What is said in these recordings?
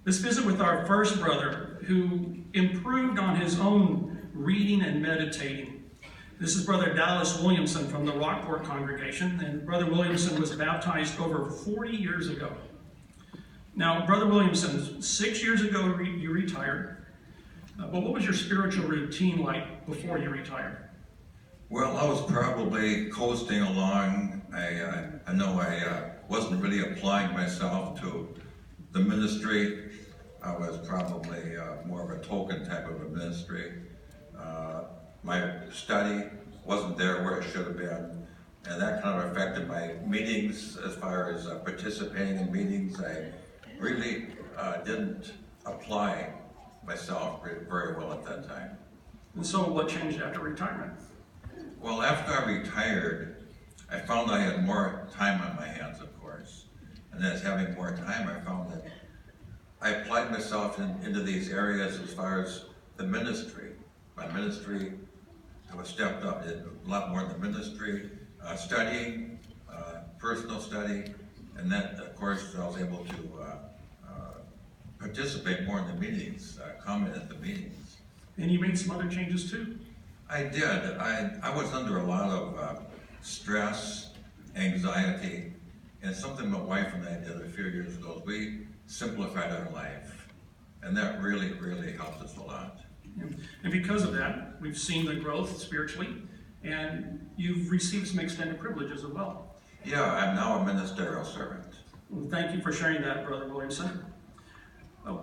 Let's visit with our first brother who improved on his own reading and meditating. This is Brother Dallas Williamson from the Rockport congregation, and Brother Williamson was baptized over 40 years ago. Now, Brother Williamson, 6 years ago you retired, but what was your spiritual routine like before you retired? Well, I was probably coasting along. I know I wasn't really applying myself to the ministry. I was probably more of a token type of a ministry. My study wasn't there where it should have been, and that kind of affected my meetings as far as participating in meetings. I really didn't apply myself very well at that time. And so what changed after retirement? Well, after I retired, I found I had more time on my hands, of course. And as having more time, I found that I applied myself into these areas as far as the ministry. My ministry, I was stepped up, did a lot more in the ministry, studying, personal study, and then, of course, I was able to participate more in the meetings, comment at the meetings. And you made some other changes too? I did. I was under a lot of stress, anxiety, and something my wife and I did a few years ago. We simplified our life, and that really, really helped us a lot. And because of that, we've seen the growth spiritually, and you've received some extended privileges as well. Yeah, I'm now a ministerial servant. Well, thank you for sharing that, Brother Williamson.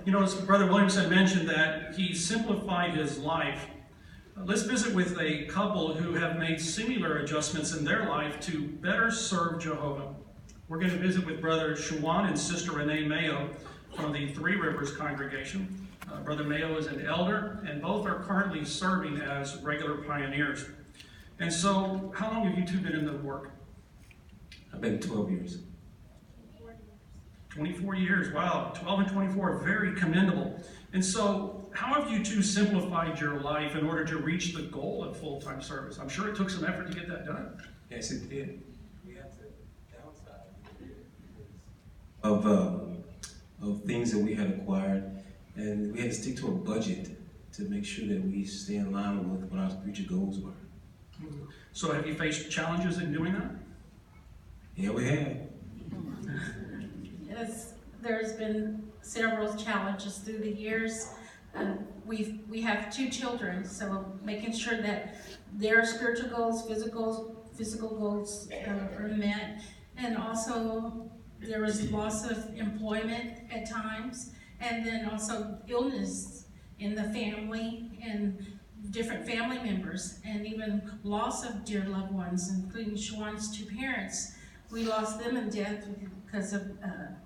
You know, as Brother Williamson mentioned that he simplified his life. Let's visit with a couple who have made similar adjustments in their life to better serve Jehovah. We're going to visit with Brother Shawan and Sister Renee Mayo from the Three Rivers congregation. Brother Mayo is an elder, and both are currently serving as regular pioneers. And so, how long have you two been in the work? I've been 12 years. 24 years, wow, 12 and 24, very commendable. And so, how have you two simplified your life in order to reach the goal of full-time service? I'm sure it took some effort to get that done. Yes, it did. We had to downsize of things that we had acquired, and we had to stick to a budget to make sure that we stay in line with what our future goals were. So have you faced challenges in doing that? Yeah, we have. Yes, there's been several challenges through the years. We have two children, so making sure that their spiritual goals, physical goals are met, and also there was loss of employment at times, and then also illness in the family and different family members, and even loss of dear loved ones, including Shawan's two parents. We lost them in death because of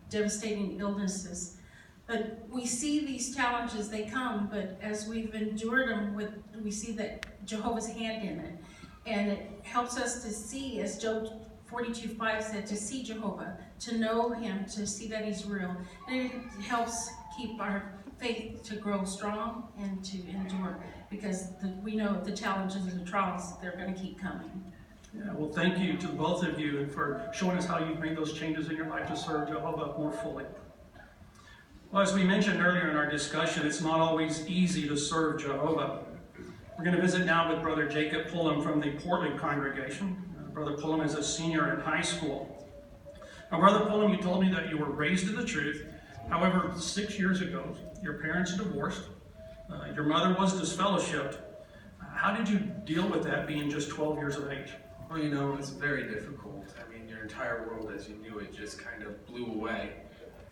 devastating illnesses. But we see these challenges, they come, but as we've endured them, we see that Jehovah's hand in it. And it helps us to see, as Job 42:5 said, to see Jehovah, to know him, to see that he's real. And it helps keep our faith to grow strong and to endure, because we know the challenges and the trials, they're going to keep coming. Yeah, well, thank you to both of you for showing us how you've made those changes in your life to serve Jehovah more fully. Well, as we mentioned earlier in our discussion, it's not always easy to serve Jehovah. We're going to visit now with Brother Jacob Pullum from the Portland congregation. Brother Pullum is a senior in high school. Now, Brother Pullum, you told me that you were raised in the truth. However, 6 years ago, your parents divorced. Your mother was disfellowshipped. How did you deal with that being just 12 years of age? Well, you know, it's very difficult. I mean, your entire world as you knew it just kind of blew away.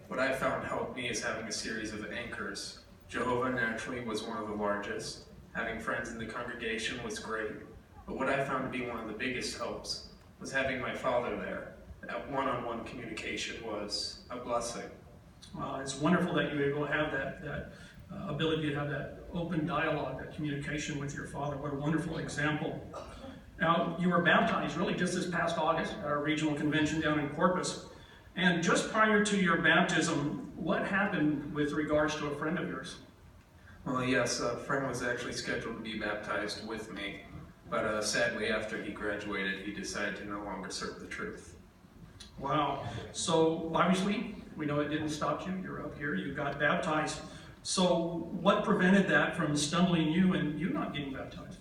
What I found helped me is having a series of anchors. Jehovah naturally was one of the largest. Having friends in the congregation was great. But what I found to be one of the biggest helps was having my father there. That one-on-one communication was a blessing. It's wonderful that you were able to have that ability to have that open dialogue, that communication with your father. What a wonderful example. Now, you were baptized really just this past August at our regional convention down in Corpus. And just prior to your baptism, what happened with regards to a friend of yours? Well, yes, a friend was actually scheduled to be baptized with me. But sadly, after he graduated, he decided to no longer serve the truth. Wow. So obviously, We know it didn't stop you. You're up here. You got baptized. So what prevented that from stumbling you and you not getting baptized?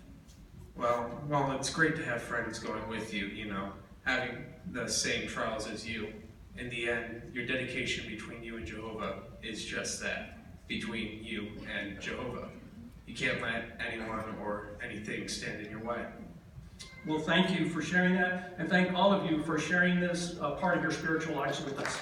Well, it's great to have friends going with you, you know, having the same trials as you. In the end, your dedication between you and Jehovah is just that, between you and Jehovah. You can't let anyone or anything stand in your way. Well, thank you for sharing that, and thank all of you for sharing this part of your spiritual lives with us.